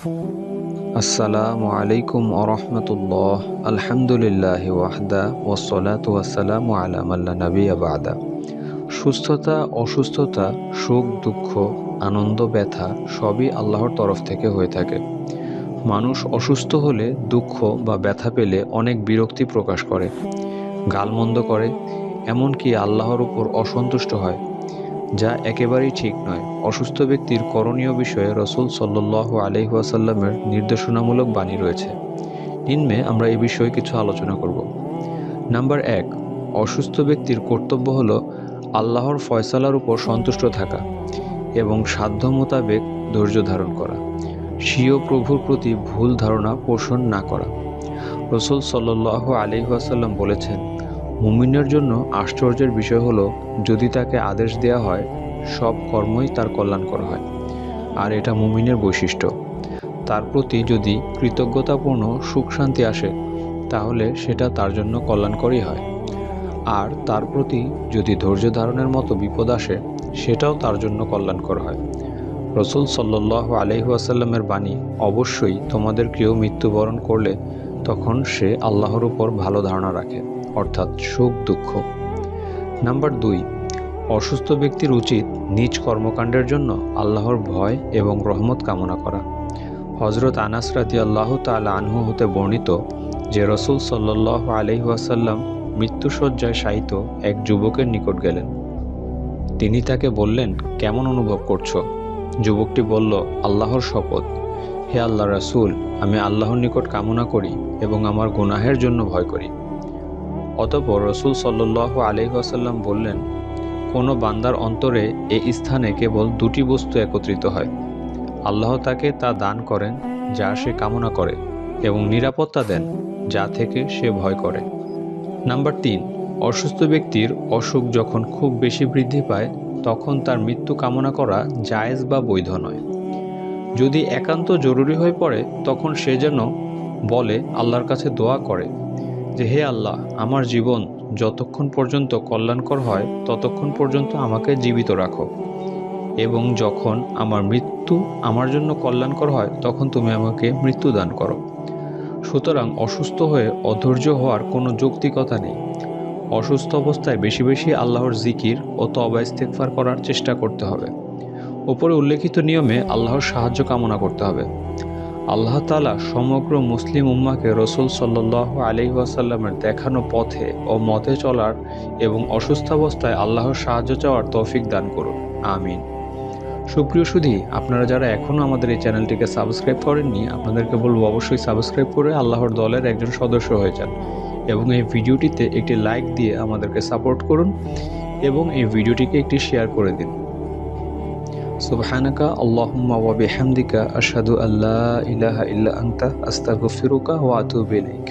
আসসালামু আলাইকুম আরহামতুল্লাহ। আলহামদুলিল্লাহি ওয়াহদা ওয়াসসালাতু ওয়াসসালামু আলা মাল্লা নাবিয়্যা বা'দা। সুস্থতা, অসুস্থতা, সুখ, দুঃখ, আনন্দ, ব্যথা সবই আল্লাহর তরফ থেকে হয়ে থাকে। মানুষ অসুস্থ হলে, দুঃখ বা ব্যথা পেলে অনেক বিরক্তি প্রকাশ করে, গালমন্দ করে, এমনকি আল্লাহর উপর অসন্তুষ্ট হয়, যা একেবারেই ঠিক নয়। অসুস্থ ব্যক্তির করণীয় বিষয়ে রাসূল সাল্লাল্লাহু আলাইহি ওয়াসাল্লামের নির্দেশনামূলক বাণী রয়েছে। নিম্নে আমরা এই বিষয়ে কিছু আলোচনা করব। নাম্বার ১, অসুস্থ ব্যক্তির কর্তব্য হলো আল্লাহর ফয়সালার উপর সন্তুষ্ট থাকা এবং সাধ্য মোতাবেক ধৈর্য ধারণ করা। স্বীয় প্রভুর প্রতি ভুল ধারণা পোষণ না করা। রাসূল সাল্লাল্লাহু আলাইহি ওয়াসাল্লাম বলেছেন, মুমিনের জন্য আশ্চর্যের বিষয় হলো, যদি তাকে আদেশ দেওয়া হয়, সব কর্মই তার কল্যাণকর হয়। আর এটা মুমিনের বৈশিষ্ট্য। তার প্রতি যদি কৃতজ্ঞতাপূর্ণ সুখ শান্তি আসে, তাহলে সেটা তার জন্য কল্যাণকরই হয়। আর তার প্রতি যদি ধৈর্য ধারণের মতো বিপদ আসে, সেটাও তার জন্য কল্যাণকর হয়। রাসূল সাল্লাল্লাহু আলাইহি ওয়াসাল্লামের বাণী, অবশ্যই তোমাদের কেউ মৃত্যুবরণ করলে তখন সে আল্লাহর উপর ভালো ধারণা রাখে, অর্থাৎ সুখ দুঃখ। নাম্বার ২, অসুস্থ ব্যক্তির উচিত নিজ কর্মকাণ্ডের জন্য আল্লাহর ভয় এবং রহমত কামনা করা। হযরত আনাস রাদিয়াল্লাহু তাআলা আনহু হতে বর্ণিত যে রাসূল সাল্লাল্লাহু আলাইহি ওয়াসাল্লাম মৃত্যুশয্যায় শায়িত এক যুবকের নিকট গেলেন। তিনি তাকে বললেন, কেমন অনুভব করছো? যুবকটি বলল, আল্লাহর শপথ, হে আল্লাহর রাসূল, আমি আল্লাহর নিকট কামনা করি এবং আমার গুনাহের জন্য ভয় করি। অতঃপর রাসূল সাল্লাল্লাহু আলাইহি ওয়াসাল্লাম বললেন, কোনো বান্দার অন্তরে এই স্থানে কেবল দুটি বস্তু একত্রিত হয়, আল্লাহ তাকে তা দান করেন যা সে কামনা করে এবং নিরাপত্তা দেন যা থেকে সে ভয় করে। নাম্বার ৩, অসুস্থ ব্যক্তির অসুখ যখন খুব বেশি বৃদ্ধি পায়, তখন তার মৃত্যু কামনা করা জায়েজ বা বৈধ নয়। যদি একান্ত জরুরি হয়ে পড়ে, তখন সে যেন বলে, আল্লাহর কাছে দোয়া করে যে, হে আল্লাহ, আমার জীবন যতক্ষণ পর্যন্ত কল্যাণকর হয় ততক্ষণ পর্যন্ত আমাকে জীবিত রাখো, এবং যখন আমার মৃত্যু আমার জন্য কল্যাণকর হয় তখন তুমি আমাকে মৃত্যু দান করো। সুতরাং অসুস্থ হয়ে অধৈর্য হওয়ার কোনো যৌক্তিকতা নেই। অসুস্থ অবস্থায় বেশি বেশি আল্লাহর জিকির ও তওবা ইস্তেগফার করার চেষ্টা করতে হবে। উপরে উল্লেখিত নিয়মে আল্লাহর সাহায্য কামনা করতে হবে। আল্লাহ তাআলা সমগ্র মুসলিম উম্মাহকে রাসূল সাল্লাল্লাহু আলাইহি ওয়াসাল্লামের দেখানো পথে ও মতে চলার এবং অসুস্থাবস্থায় আল্লাহর সাহায্য চাওয়ার তৌফিক দান করুন। আমিন। সুপ্রিয় সুধী, আপনারা যারা এখনও আমাদের এই চ্যানেলটিকে সাবস্ক্রাইব করেননি, আপনাদেরকে বলবো অবশ্যই সাবস্ক্রাইব করে আল্লাহর দলের একজন সদস্য হয়ে যান এবং এই ভিডিওটিতে একটি লাইক দিয়ে আমাদেরকে সাপোর্ট করুন এবং এই ভিডিওটিকে একটি শেয়ার করে দিন। সুবহানাকা আল্লাহুম্মা ওয়া বিহামদিকা আশহাদু আল্লা ইলাহা ইল্লা আনতা আস্তাগফিরুকা ওয়া আতুবু ইলাইক।